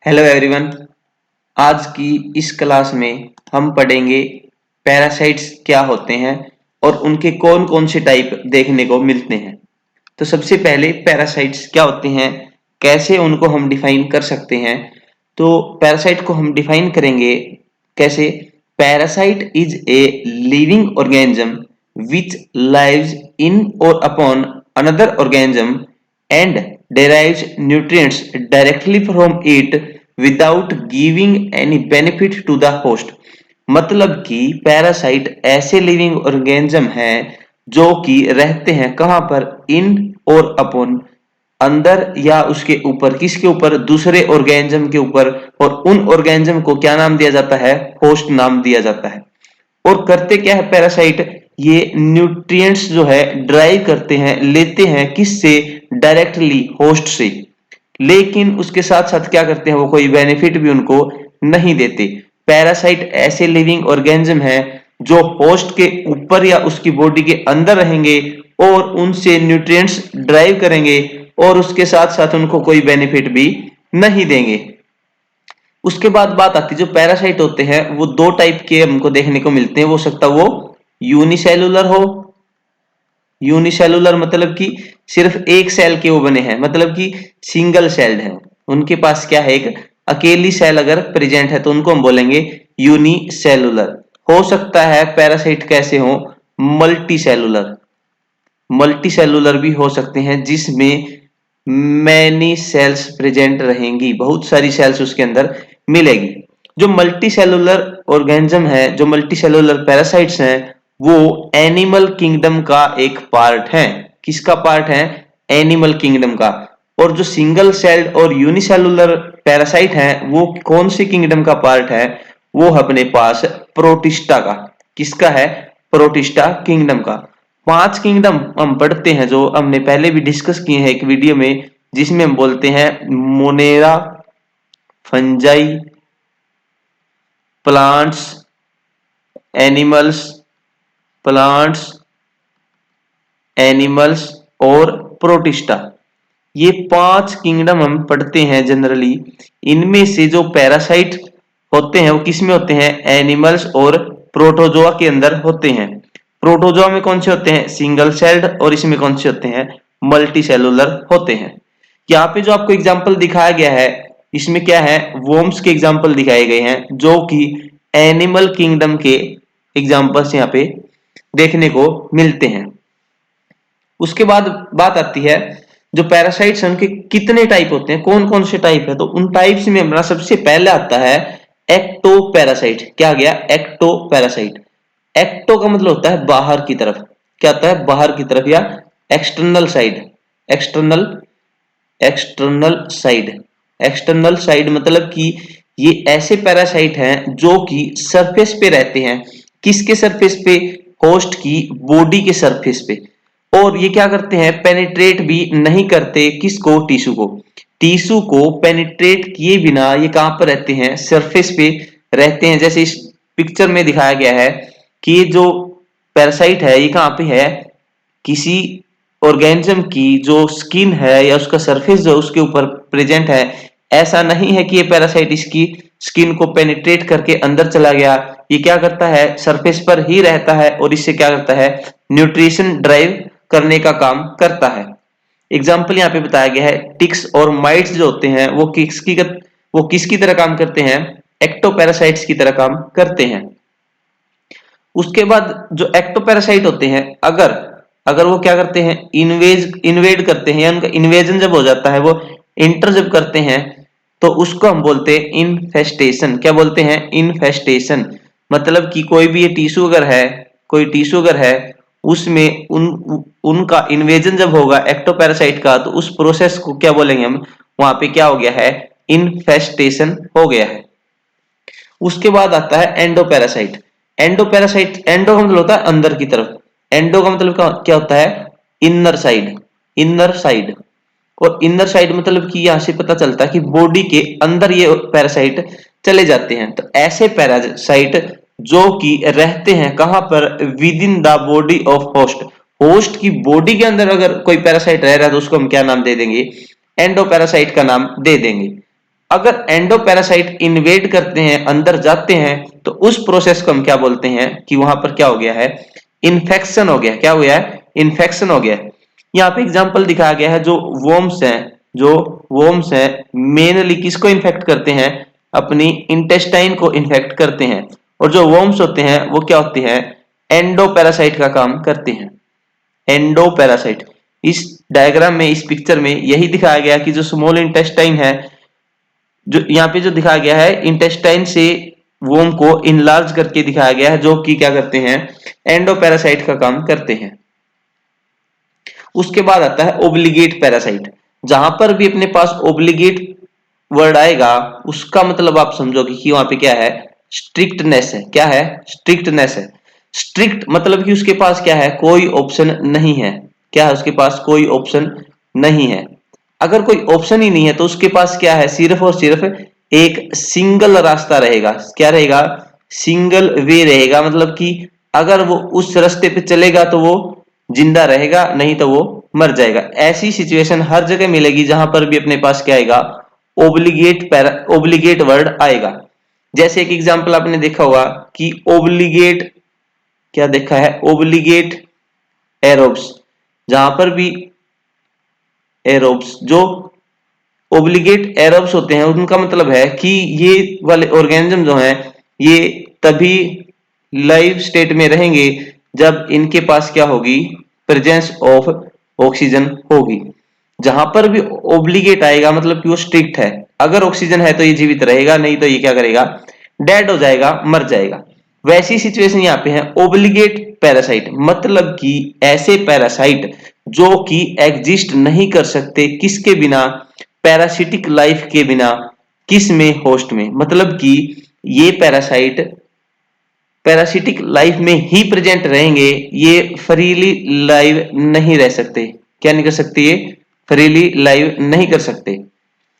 Hello everyone. आज की इस क्लास में हम पढ़ेंगे पैरासाइट्स क्या होते हैं और उनके कौन कौन से टाइप देखने को मिलते हैं। तो सबसे पहले पैरासाइट्स क्या होते हैं, कैसे उनको हम डिफाइन कर सकते हैं। तो पैरासाइट को हम डिफाइन करेंगे कैसे। Parasite is a living organism which lives in और upon another organism and derives nutrients directly from it without giving any benefit to the host। मतलब कि पैरासाइट ऐसे लिविंग ऑर्गेनिज्म हैं जो कि रहते हैं कहां पर, इन और अपॉन, अंदर या उसके ऊपर, किसके ऊपर, दूसरे ऑर्गेनिज्म के ऊपर। और उन ऑर्गेनिज्म को क्या नाम दिया जाता है, होस्ट नाम दिया जाता है। और करते क्या है पैरासाइट, ये न्यूट्रिएंट्स जो है ड्राइव करते हैं, लेते हैं किससे, डायरेक्टली होस्ट से। लेकिन उसके साथ साथ क्या करते हैं, वो कोई बेनिफिट भी उनको नहीं देते। पैरासाइट ऐसे लिविंग ऑर्गेनिज्म हैं जो होस्ट के ऊपर या उसकी बॉडी के अंदर रहेंगे और उनसे न्यूट्रिएंट्स ड्राइव करेंगे और उसके साथ साथ उनको कोई बेनिफिट भी नहीं देंगे। उसके बाद बात आती है, जो पैरासाइट होते हैं वो दो टाइप के हमको देखने को मिलते हैं। हो सकता वो यूनिसेलुलर हो। यूनिसेलुलर मतलब कि सिर्फ एक सेल के वो बने हैं, मतलब कि सिंगल सेल्ड है। उनके पास क्या है, एक अकेली सेल अगर प्रेजेंट है तो उनको हम बोलेंगे यूनिसेलुलर। हो सकता है पैरासाइट कैसे हो, मल्टी सेलुलर। मल्टी सेलुलर भी हो सकते हैं जिसमें मैनी सेल्स प्रेजेंट रहेंगी, बहुत सारी सेल्स उसके अंदर मिलेगी। जो मल्टी सेलुलर ऑर्गेनिज्म है, जो मल्टी सेलुलर पैरासाइट्स हैं, वो एनिमल किंगडम का एक पार्ट है। किसका पार्ट है, एनिमल किंगडम का। और जो सिंगल सेल्ड और यूनिसेलुलर पैरासाइट है वो कौन से किंगडम का पार्ट है, वो अपने पास प्रोटिस्टा का। किसका है, प्रोटिस्टा किंगडम का। 5 किंगडम हम पढ़ते हैं जो हमने पहले भी डिस्कस किए हैं एक वीडियो में, जिसमें हम बोलते हैं Monera, fungi, plants, animals, plants, animals और प्रोटिस्टा। ये 5 किंगडम हम पढ़ते हैं जनरली। इनमें से जो पैरासाइट होते हैं वो किसमें होते हैं, एनिमल्स और प्रोटोजोआ के अंदर होते हैं। प्रोटोजोआ में कौन से होते हैं, सिंगल सेल्ड, और इसमें कौन से होते हैं, मल्टी सेलुलर होते हैं। यहाँ पे जो आपको एग्जाम्पल दिखाया गया है इसमें क्या है, वोम्स के एग्जाम्पल दिखाए गए हैं जो कि एनिमल किंगडम के एग्जाम्पल्स यहाँ पे देखने को मिलते हैं। उसके बाद बात आती है जो पैरासाइट्स हैं उनके कितने टाइप होते हैं, कौन कौन से टाइप है। तो उन टाइप्स में हमारा सबसे पहले आता है एक्टो पैरासाइट। क्या गया, एक्टो पैरासाइट। एक्टो का मतलब होता है बाहर की तरफ। क्या होता है, बाहर की तरफ या external side. External, external side. External side मतलब कि ये ऐसे पैरासाइट हैं जो कि सरफेस पे रहते हैं। किसके सरफेस पे, होस्ट की बॉडी के सरफेस पे। और ये क्या करते हैं, पेनिट्रेट भी नहीं करते किसको, टिश्यू को। टिश्यू को पेनिट्रेट किए बिना ये कहां पर रहते हैं, सरफेस पे रहते हैं। जैसे इस पिक्चर में दिखाया गया है कि ये जो पैरासाइट है ये कहां पे है, किसी ऑर्गेनिज्म की जो स्किन है या उसका सरफेस जो उसके ऊपर प्रेजेंट है। ऐसा नहीं है कि ये पैरासाइट इसकी स्किन को पेनिट्रेट करके अंदर चला गया। ये क्या करता है, सरफेस पर ही रहता है और इससे क्या करता है, न्यूट्रिशन ड्राइव करने का काम करता है। एग्जाम्पल यहाँ पे बताया गया है, टिक्स और माइट्स जो होते हैं वो किसकी तरह काम करते हैं, एक्टोपैरासाइट्स की तरह काम करते हैं। उसके बाद जो एक्टोपैरासाइट होते हैं, अगर अगर वो क्या करते हैं, इन्वेड करते हैं, या उनका इन्वेजन जब हो जाता है, वो इंटर जब करते हैं, तो उसको हम बोलते हैं इन्फेस्टेशन। क्या बोलते हैं, इन्फेस्टेशन। मतलब कि कोई भी ये टिश्यू अगर है, कोई टिश्यू अगर है, उसमें उनका इन्वेजन जब होगा एक्टोपैरासाइट का, तो उस प्रोसेस को क्या बोलेंगे हम, वहां पे क्या हो गया है, इन्फेस्टेशन हो गया है। उसके बाद आता है एंडोपैरासाइट। एंडोपैरासाइट, एंडो का मतलब होता है अंदर की तरफ। एंडो का मतलब क्या होता है, इनर साइड। इनर साइड, और इनर साइड मतलब कि यहां से पता चलता है कि बॉडी के अंदर ये पैरासाइट चले जाते हैं। तो ऐसे पैरासाइट जो कि रहते हैं कहां पर, with in the body of host. Host की बॉडी के अंदर अगर कोई पैरासाइट रह रहा है तो उसको हम क्या नाम दे देंगे, एंडोपैरासाइट का नाम दे देंगे। अगर एंडोपैरासाइट इन्वेड करते हैं, अंदर जाते हैं, तो उस प्रोसेस को हम क्या बोलते हैं कि वहां पर क्या हो गया है, इन्फेक्शन हो गया। क्या हो गया है, इन्फेक्शन हो गया। यहाँ पे एग्जांपल दिखाया गया है, जो वोम्स हैं मेनली किसको इन्फेक्ट करते हैं, अपनी इंटेस्टाइन को इन्फेक्ट करते हैं। और जो वोम्स होते हैं वो क्या होते हैं, एंडोपैरासाइट का काम करते हैं। एंडोपैरासाइट, इस डायग्राम में, इस पिक्चर में यही दिखाया गया कि जो स्मॉल इंटेस्टाइन है, जो यहाँ पे जो दिखाया गया है, इंटेस्टाइन से वोम को इनलार्ज करके दिखाया गया है, जो कि क्या करते हैं, एंडोपैरासाइट का काम करते हैं। उसके बाद आता है ओब्लिगेट पैरासाइट। जहां पर भी अपने पास ओब्लिगेट वर्ड आएगा, उसका मतलब आप समझोगे कि वहां पे क्या है, स्ट्रिक्टनेस है। क्या है, स्ट्रिक्टनेस है। स्ट्रिक्ट मतलब कि उसके पास क्या है, कोई ऑप्शन नहीं है। क्या है, उसके पास कोई ऑप्शन नहीं है। अगर कोई ऑप्शन ही नहीं है तो उसके पास क्या है, सिर्फ और सिर्फ एक सिंगल रास्ता रहेगा। क्या रहेगा, सिंगल वे रहेगा। मतलब कि अगर वो उस रास्ते पे चलेगा तो वो जिंदा रहेगा, नहीं तो वो मर जाएगा। ऐसी सिचुएशन हर जगह मिलेगी जहां पर भी अपने पास क्या आएगा, ओब्लिगेट वर्ड आएगा। जैसे एक एग्जांपल आपने देखा होगा कि ओब्लिगेट, क्या देखा है, ओब्लिगेट एरोब्स। जहां पर भी एरोब्स, जो ओब्लिगेट एरोब्स होते हैं, उनका मतलब है कि ये वाले ऑर्गेनिज्म जो हैं, ये तभी लाइव स्टेट में रहेंगे जब इनके पास क्या होगी, प्रेजेंस ऑफ ऑक्सीजन होगी। जहां पर भी ओब्लिगेट आएगा मतलब कि वो स्ट्रिक्ट है। अगर ऑक्सीजन है तो ये जीवित रहेगा, नहीं तो ये क्या करेगा, डेड हो जाएगा, मर जाएगा। वैसी सिचुएशन यहाँ पे है ओब्लिगेट पैरासाइट, मतलब कि ऐसे पैरासाइट जो कि एग्जिस्ट नहीं कर सकते किसके बिना, पैरासिटिक लाइफ के बिना। किस में, होस्ट में। मतलब कि ये पैरासाइट पैरासिटिक लाइफ में ही प्रेजेंट रहेंगे, ये फ्रीली लाइव नहीं रह सकते। क्या नहीं कर सकते, ये फ्रीली लाइव नहीं कर सकते।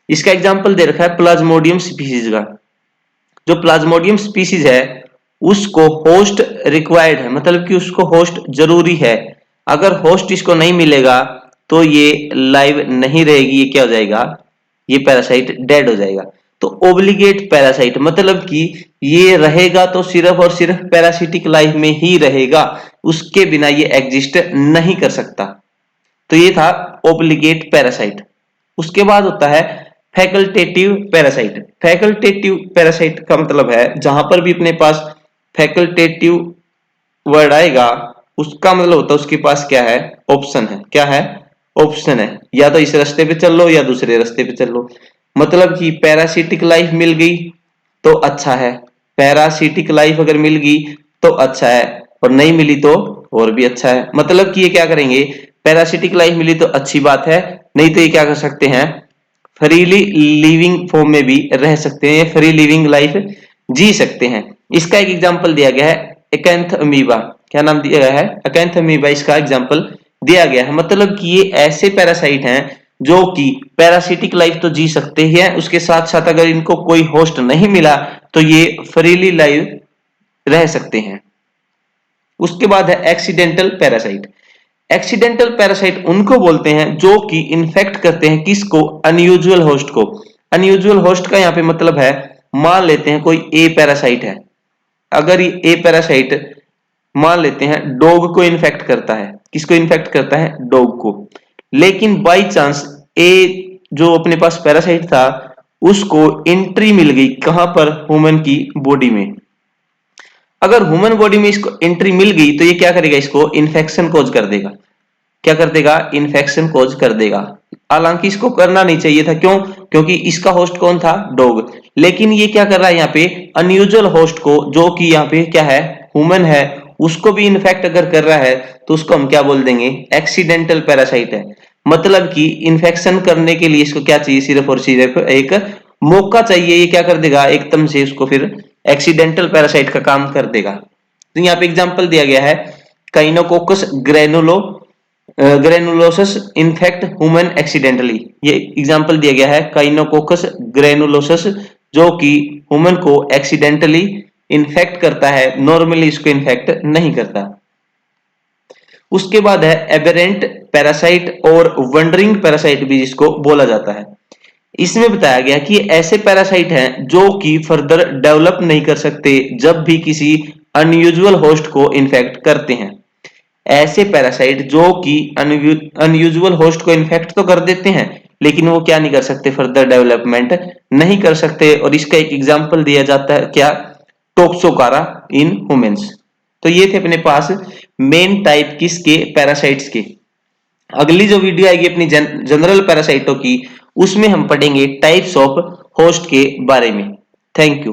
इसका एग्जांपल दे रखा है प्लाज्मोडियम स्पीसीज का। जो प्लाज्मोडियम स्पीसीज है उसको होस्ट रिक्वायर्ड है, मतलब कि उसको होस्ट जरूरी है। अगर होस्ट इसको नहीं मिलेगा तो ये लाइव नहीं रहेगी, ये क्या हो जाएगा, ये पैरासाइट डेड हो जाएगा। तो ओब्लिगेट पैरासाइट मतलब कि ये रहेगा तो सिर्फ और सिर्फ पैरासिटिक लाइफ में ही रहेगा, उसके बिना ये एग्जिस्ट नहीं कर सकता। तो ये था ओब्लिगेट पैरासाइट। उसके बाद होता है फैकल्टेटिव पैरासाइट। फैकल्टेटिव पैरासाइट का मतलब है जहां पर भी अपने पास फैकल्टेटिव वर्ड आएगा, उसका मतलब होता है उसके पास क्या है, ऑप्शन है। क्या है, ऑप्शन है। या तो इस रास्ते पे चल लो या दूसरे रास्ते पे चल लो। मतलब कि पैरासिटिक लाइफ मिल गई तो अच्छा है, पैरासिटिक लाइफ अगर मिल गई तो अच्छा है, और नहीं मिली तो और भी अच्छा है। मतलब कि ये क्या करेंगे, पैरासिटिक लाइफ मिली तो अच्छी बात है, नहीं तो ये क्या कर सकते हैं, फ्रीली लिविंग फॉर्म में भी रह सकते हैं, फ्री लिविंग लाइफ जी सकते हैं। इसका एक एग्जांपल दिया गया है एकैंथ अमीबा। क्या नाम दिया गया है, एकैंथ अमीबा, इसका एग्जांपल दिया गया है। मतलब कि ये ऐसे पैरासाइट हैं जो कि पैरासिटिक लाइफ तो जी सकते ही हैं, उसके साथ साथ अगर इनको कोई होस्ट नहीं मिला तो ये फ्रीली लाइव रह सकते हैं। उसके बाद है एक्सीडेंटल पैरासाइट। एक्सीडेंटल पैरासाइट उनको बोलते हैं जो कि इन्फेक्ट करते हैं किसको, अनयूजुअल होस्ट को। अनयूजुअल होस्ट का यहाँ पे मतलब है, मान लेते हैं कोई ए पैरासाइट है। अगर ये ए पैरासाइट मान लेते हैं डॉग को इन्फेक्ट करता है, किसको इन्फेक्ट करता है, डॉग को। लेकिन बाई चांस ए जो अपने पास पैरासाइट था उसको एंट्री मिल गई कहां पर, ह्यूमन की बॉडी में। अगर ह्यूमन बॉडी में इसको एंट्री मिल गई तो ये क्या करेगा, इसको इन्फेक्शन कोज कर देगा। क्या कर देगा, इन्फेक्शन कोज कर देगा। हालांकि इसको करना नहीं चाहिए था, क्यों, क्योंकि इसका होस्ट कौन था, डॉग। लेकिन ये क्या कर रहा है यहाँ पे, अनयूजुअल होस्ट को, जो कि यहाँ पे क्या है, ह्यूमन है, उसको भी इन्फेक्ट अगर कर रहा है तो उसको हम क्या बोल देंगे, एक्सीडेंटल पैरासाइट है। मतलब कि इन्फेक्शन करने के लिए इसको क्या चाहिए, सिर्फ और सिर्फ एक मौका चाहिए। ये क्या कर देगा, एकदम से उसको फिर एक्सीडेंटल पैरासाइट का काम कर देगा। तो यहाँ पे एग्जांपल दिया गया है काइनोकोकस ग्रेनुलोसस इन्फेक्ट ह्यूमन एक्सीडेंटली। ये एग्जांपल दिया गया है काइनोकोकस ग्रेनुलोसस, जो कि ह्यूमन को एक्सीडेंटली इन्फेक्ट करता है, नॉर्मली इसको इन्फेक्ट नहीं करता। उसके बाद है एबेरेंट पैरासाइट और वंडरिंग पैरासाइट भी जिसको बोला जाता है। इसमें बताया गया कि ऐसे पैरासाइट हैं जो कि फर्दर डेवलप नहीं कर सकते जब भी किसी अनयूजुअल होस्ट को इन्फेक्ट करते हैं। ऐसे पैरासाइट जो कि अनयूजुअल होस्ट को इन्फेक्ट तो कर देते हैं लेकिन वो क्या नहीं कर सकते, फर्दर डेवलपमेंट नहीं कर सकते। और इसका एक एग्जांपल दिया जाता है क्या, टोक्सोकारा इन ह्यूमंस। तो ये थे अपने पास मेन टाइप किसके, पैरासाइट्स के। अगली जो वीडियो आएगी अपनी जनरल पैरासाइटों की, उसमें हम पढ़ेंगे टाइप्स ऑफ होस्ट के बारे में। Thank you.